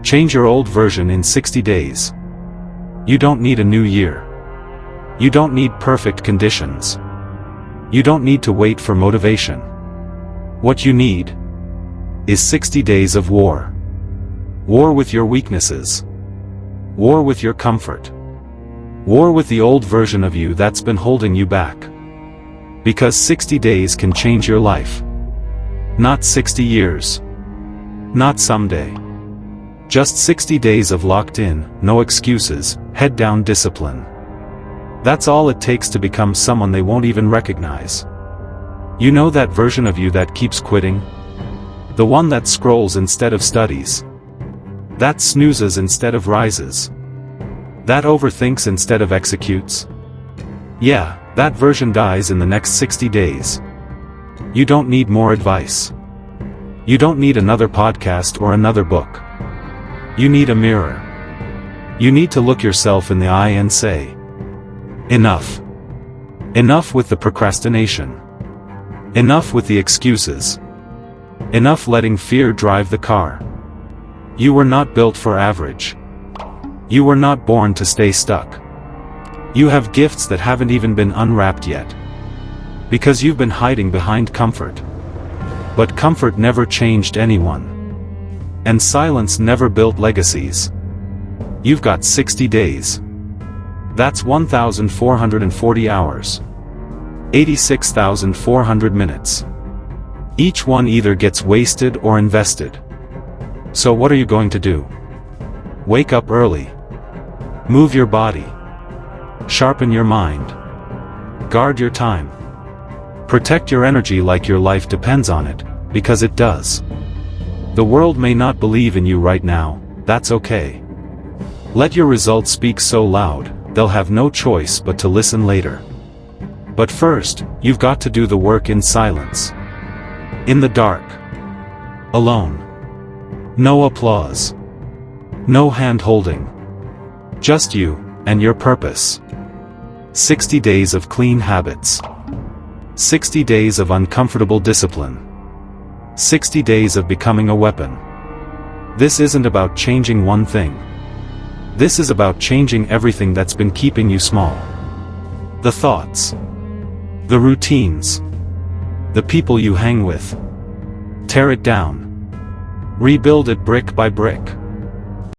Change your old version in 60 days. You don't need a new year. You don't need perfect conditions. You don't need to wait for motivation. What you need is 60 days of war. War with your weaknesses. War with your comfort. War with the old version of you that's been holding you back. Because 60 days can change your life. Not 60 years. Not someday. Just 60 days of locked in, no excuses, head down discipline. That's all it takes to become someone they won't even recognize. You know that version of you that keeps quitting? The one that scrolls instead of studies. That snoozes instead of rises. That overthinks instead of executes. Yeah, that version dies in the next 60 days. You don't need more advice. You don't need another podcast or another book. You need a mirror. You need to look yourself in the eye and say, enough. Enough with the procrastination. Enough with the excuses. Enough letting fear drive the car. You were not built for average. You were not born to stay stuck. You have gifts that haven't even been unwrapped yet. Because you've been hiding behind comfort. But comfort never changed anyone. And silence never built legacies. You've got 60 days. That's 1,440 hours. 86,400 minutes. Each one either gets wasted or invested. So what are you going to do? Wake up early. Move your body. Sharpen your mind. Guard your time. Protect your energy like your life depends on it, because it does. The world may not believe in you right now, that's okay. Let your results speak so loud, they'll have no choice but to listen later. But first, you've got to do the work in silence. In the dark. Alone. No applause. No hand-holding. Just you, and your purpose. 60 days of clean habits. 60 days of uncomfortable discipline. 60 days of becoming a weapon. This isn't about changing one thing. This is about changing everything that's been keeping you small. The thoughts. The routines. The people you hang with. Tear it down. Rebuild it brick by brick.